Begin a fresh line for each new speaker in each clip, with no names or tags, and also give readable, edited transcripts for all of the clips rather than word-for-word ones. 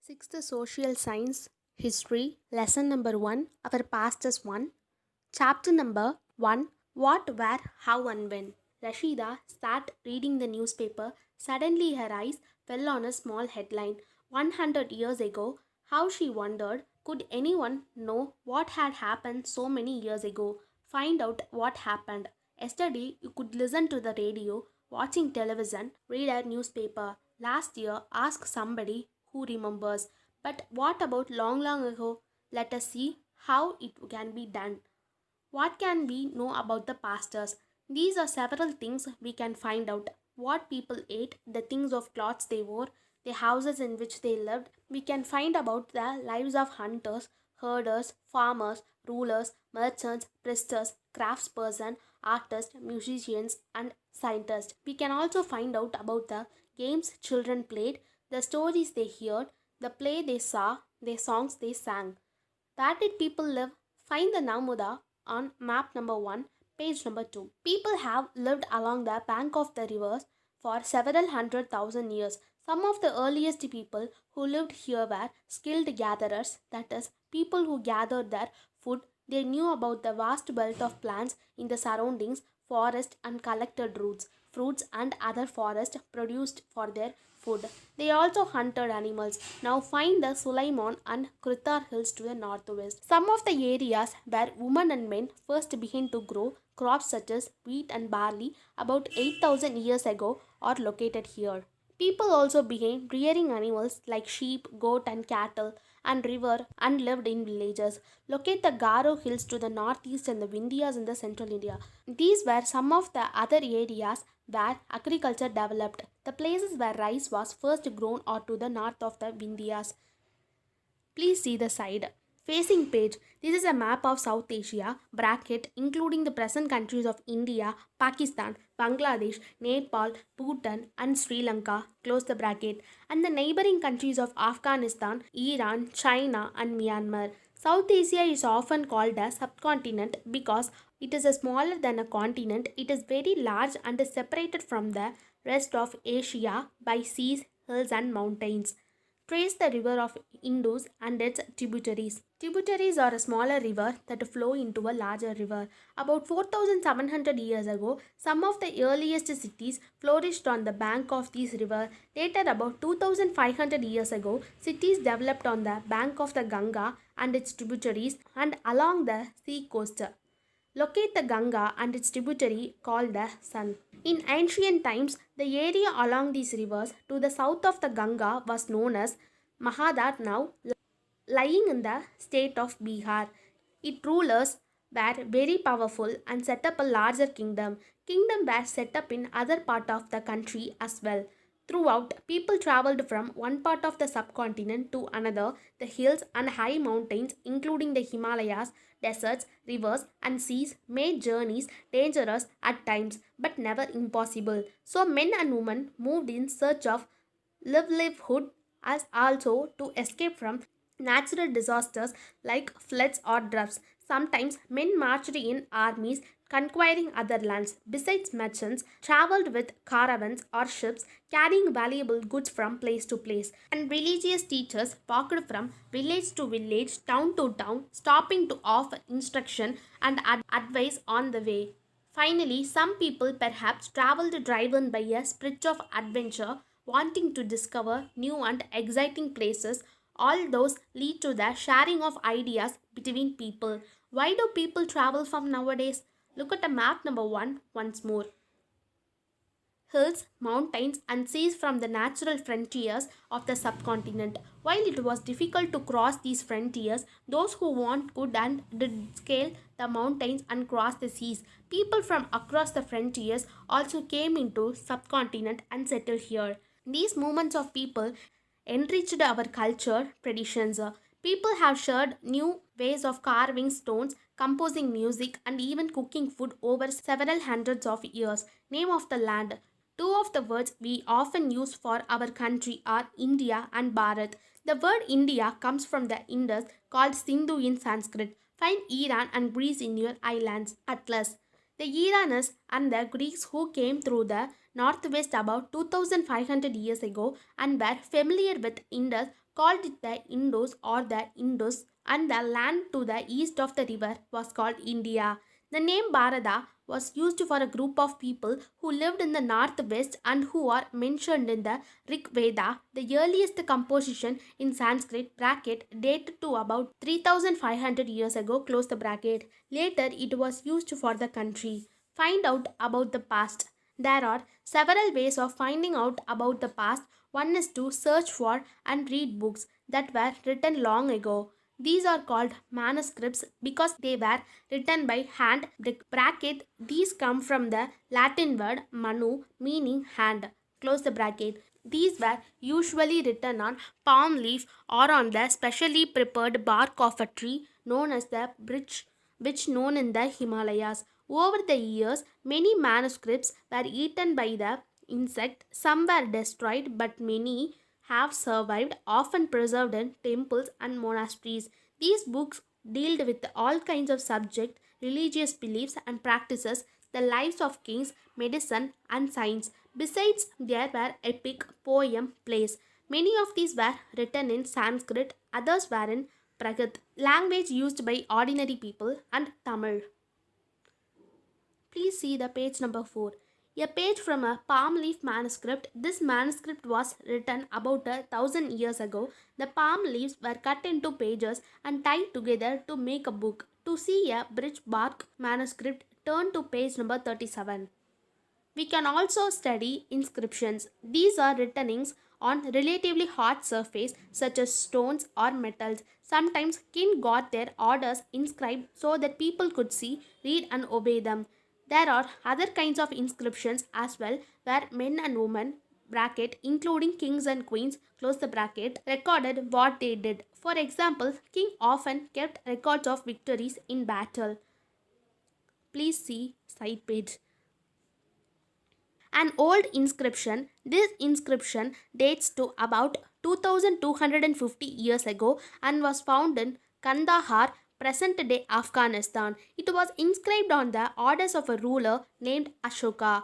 Sixth Social Science History Lesson number 1 Our Past is One. Chapter number 1 What, Where, How, and When. Rashida sat reading the newspaper. Suddenly, her eyes fell on a small headline. 100 years ago. How she wondered, could anyone know what had happened so many years ago? Find out what happened. Yesterday, you could listen to the radio, watching television, read a newspaper. Last year, ask somebody who remembers. But what about long, long ago? Let us see how it can be done. What can we know about the pastors? These are several things we can find out. What people ate, the things of clothes they wore, the houses in which they lived. We can find about the lives of hunters, herders, farmers, rulers, merchants, priesters, craftspersons, artists, musicians, and scientists. We can also find out about the games children played, the stories they heard, the play they saw, the songs they sang. Where did people live? Find the Namuda on map number 1, page number 2. People have lived along the bank of the rivers for several hundred thousand years. Some of the earliest people who lived here were skilled gatherers, that is, people who gathered their food. They knew about the vast belt of plants in the surroundings, forest, and collected roots, fruits, and other forest produced for their food. They also hunted animals. Now find the Sulaiman and Kritar hills to the northwest. Some of the areas where women and men first began to grow crops such as wheat and barley about 8,000 years ago are located here. People also began rearing animals like sheep, goat, and cattle and river and lived in villages. Locate the Garo hills to the northeast and the Vindhyas in the central India. These were some of the other areas where agriculture developed. The places where rice was first grown are to the north of the Vindhyas. Please see the side. Facing page. This is a map of South Asia, bracket, including the present countries of India, Pakistan, Bangladesh, Nepal, Bhutan, and Sri Lanka, close the bracket, and the neighboring countries of Afghanistan, Iran, China, and Myanmar. South Asia is often called a subcontinent because it is smaller than a continent. It is very large and is separated from the rest of Asia by seas, hills, and mountains. Trace the river of Indus and its tributaries. Tributaries are a smaller river that flow into a larger river. About 4,700 years ago, some of the earliest cities flourished on the bank of this river. Later, about 2,500 years ago, cities developed on the bank of the Ganga and its tributaries and along the sea coast. Locate the Ganga and its tributary called the Sun. In ancient times, the area along these rivers to the south of the Ganga was known as Mahadar, now lying in the state of Bihar. Its rulers were very powerful and set up a larger kingdom. Kingdom were set up in other part of the country as well. Throughout, people traveled from one part of the subcontinent to another. The hills and high mountains, including the Himalayas, deserts, rivers, and seas, made journeys dangerous at times but never impossible. So, men and women moved in search of livelihood as also to escape from natural disasters like floods or droughts. Sometimes men marched in armies conquering other lands. Besides, merchants traveled with caravans or ships carrying valuable goods from place to place. And religious teachers walked from village to village, town to town, stopping to offer instruction and advice on the way. Finally, some people perhaps traveled driven by a spirit of adventure, wanting to discover new and exciting places. All those lead to the sharing of ideas between people. Why do people travel from nowadays? Look at the map number 1 once more. Hills, mountains, and seas from the natural frontiers of the subcontinent. While it was difficult to cross these frontiers, those who want could and did scale the mountains and cross the seas. People from across the frontiers also came into subcontinent and settled here. These movements of people enriched our culture traditions. People have shared new ways of carving stones, composing music, and even cooking food over several hundreds of years. Name of the land. Two of the words we often use for our country are India and Bharat. The word India comes from the Indus called Sindhu in Sanskrit. Find Iran and Greece in your islands. Atlas. The Iranians and the Greeks who came through the northwest about 2500 years ago and were familiar with Indus called it the Indus or the Indus, and the land to the east of the river was called India. The name Bharata was used for a group of people who lived in the northwest and who are mentioned in the Rig Veda. The earliest composition in Sanskrit bracket dated to about 3500 years ago, close the bracket. Later it was used for the country. Find out about the past. There are several ways of finding out about the past. One is to search for and read books that were written long ago. These are called manuscripts because they were written by hand. The bracket, these come from the Latin word manu, meaning hand. Close the bracket. These were usually written on palm leaf or on the specially prepared bark of a tree known as the birch, which known in the Himalayas. Over the years, many manuscripts were eaten by the insect. Some were destroyed, but many have survived, often preserved in temples and monasteries. These books dealt with all kinds of subjects, religious beliefs and practices, the lives of kings, medicine, and science. Besides, there were epic, poem, plays. Many of these were written in Sanskrit, others were in Prakrit, language used by ordinary people, and Tamil. Please see the page number 4. A page from a palm leaf manuscript. This manuscript was written about 1000 years ago. The palm leaves were cut into pages and tied together to make a book. To see a birch bark manuscript, turn to page number 37. We can also study inscriptions. These are writtenings on relatively hard surface such as stones or metals. Sometimes king got their orders inscribed so that people could see, read and obey them. There are other kinds of inscriptions as well where men and women bracket including kings and queens close the bracket recorded what they did. For example, king often kept records of victories in battle. Please see side page. An old inscription. This inscription dates to about 2250 years ago and was found in Kandahar, present day Afghanistan. It was inscribed on the orders of a ruler named Ashoka.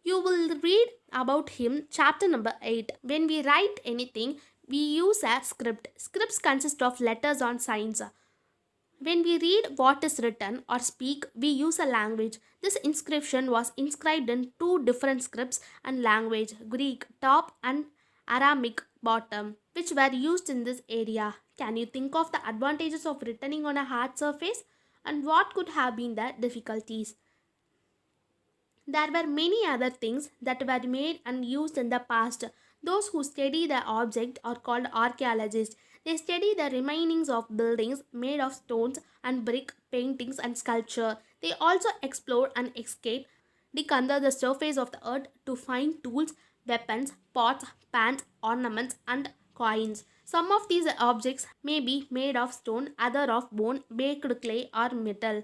You will read about him chapter number 8. When we write anything, we use a script. Scripts consist of letters on signs. When we read what is written or speak, we use a language. This inscription was inscribed in two different scripts and language, Greek top and Aramaic bottom, which were used in this area. Can you think of the advantages of writing on a hard surface and what could have been the difficulties? There were many other things that were made and used in the past. Those who study the object are called archaeologists. They study the remainings of buildings made of stones and brick, paintings and sculpture. They also explore and escape, dig under the surface of the earth to find tools, weapons, pots, pans, ornaments and coins. Some of these objects may be made of stone, other of bone, baked clay or metal.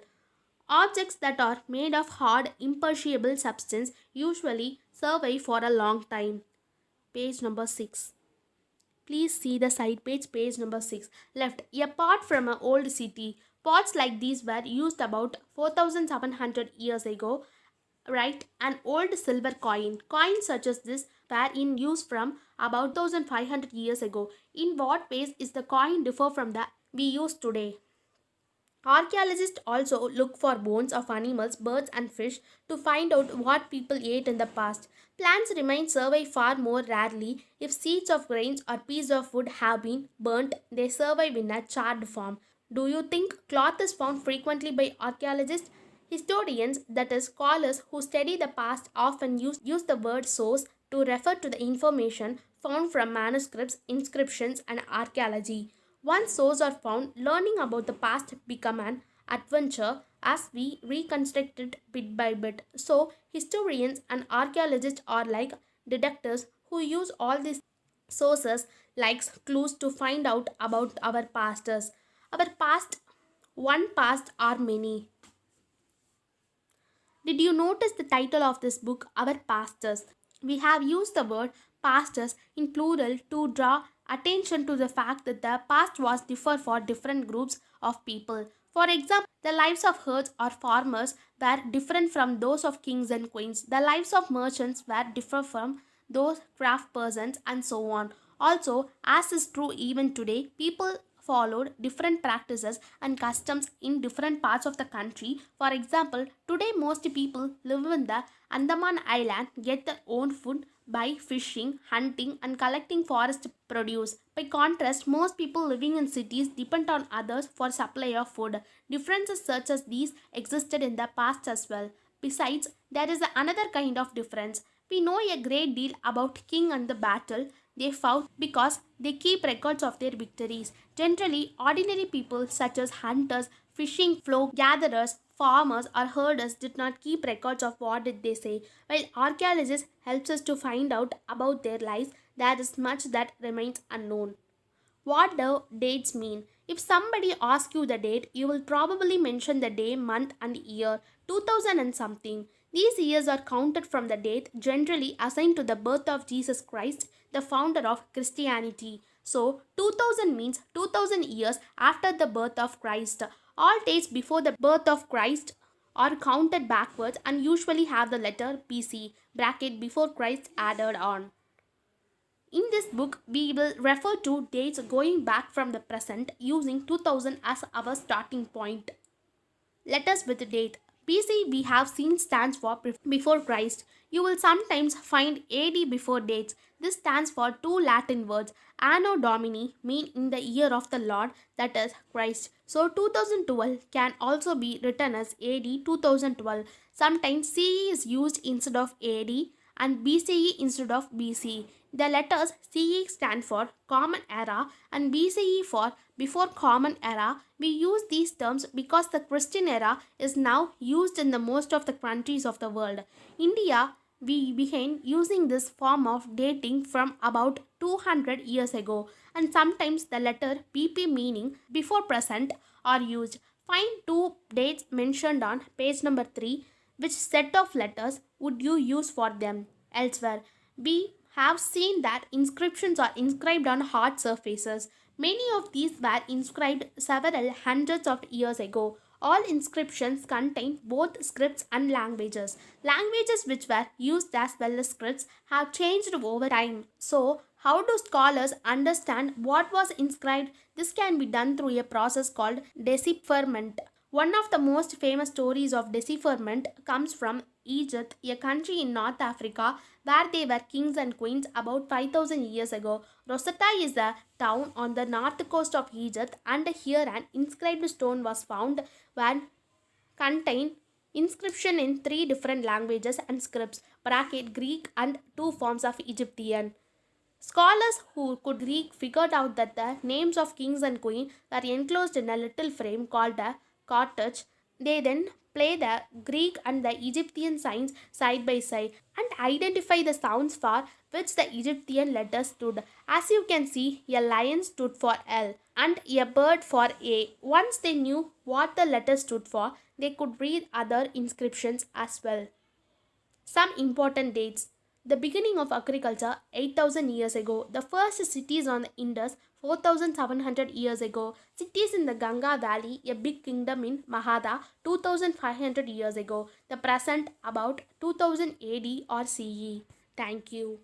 Objects that are made of hard, imperishable substance usually survive for a long time. Page number 6. Please see the side page, page number 6. Left, a pot from an old city. Pots like these were used about 4700 years ago. Right, an old silver coin. Coins such as this were in use from about 1500 years ago. In what ways is the coin differ from the we use today? Archaeologists also look for bones of animals, birds and fish to find out what people ate in the past. Plants remain survive far more rarely. If seeds of grains or pieces of wood have been burnt, they survive in a charred form. Do you think cloth is found frequently by archaeologists? Historians, that is, scholars who study the past, often use the word source to refer to the information found from manuscripts, inscriptions, and archaeology. Once sources are found, learning about the past become an adventure as we reconstruct it bit by bit. So, historians and archaeologists are like detectives who use all these sources like clues to find out about our pasts. Our past, one past are many. Did you notice the title of this book, Our Pastors? We have used the word pastors in plural to draw attention to the fact that the past was differ for different groups of people. For example, the lives of herds or farmers were different from those of kings and queens. The lives of merchants were different from those craft persons and so on. Also, as is true even today, people followed different practices and customs in different parts of the country. For example, today most people live in the Andaman Island get their own food by fishing, hunting, and collecting forest produce. By contrast, most people living in cities depend on others for supply of food. Differences such as these existed in the past as well. Besides, there is another kind of difference. We know a great deal about king and the battle they fought because they keep records of their victories. Generally, ordinary people such as hunters, fishing flock gatherers, farmers or herders did not keep records of what did they say. While archaeologists helps us to find out about their lives, there is much that remains unknown. What do dates mean? If somebody asks you the date, you will probably mention the day, month, and year 2000 and something. These years are counted from the date generally assigned to the birth of Jesus Christ, the founder of Christianity. So, 2000 means 2000 years after the birth of Christ. All dates before the birth of Christ are counted backwards and usually have the letter BC bracket before Christ added on. In this book, we will refer to dates going back from the present using 2000 as our starting point. Let us with the date. BC we have seen stands for before Christ. You will sometimes find AD before dates. This stands for two Latin words. Anno Domini mean in the year of the Lord, that is Christ. So 2012 can also be written as AD 2012. Sometimes CE is used instead of AD and BCE instead of BC. The letters CE stand for Common Era and BCE for Before Common Era. We use these terms because the Christian era is now used in the most of the countries of the world. India, we began using this form of dating from about 200 years ago, and sometimes the letter BP meaning before present are used. Find two dates mentioned on page number 3. Which set of letters would you use for them? Elsewhere, we have seen that inscriptions are inscribed on hard surfaces. Many of these were inscribed several hundreds of years ago. All inscriptions contain both scripts and languages. Languages which were used as well as scripts have changed over time. So, how do scholars understand what was inscribed? This can be done through a process called decipherment. One of the most famous stories of decipherment comes from Egypt, a country in North Africa where they were kings and queens about 5000 years ago. Rosetta is a town on the north coast of Egypt, and here an inscribed stone was found where contained inscription in 3 different languages and scripts bracket Greek and 2 forms of Egyptian. Scholars who could Greek figured out that the names of kings and queens were enclosed in a little frame called a cartouche. They then play the Greek and the Egyptian signs side by side and identify the sounds for which the Egyptian letters stood. As you can see, a lion stood for L and a bird for A. Once they knew what the letter stood for, they could read other inscriptions as well. Some important dates. The beginning of agriculture 8000 years ago. The first cities on the Indus 4700 years ago. Cities in the Ganga Valley, a big kingdom in Magadha 2500 years ago. The present about 2000 AD or CE. Thank you.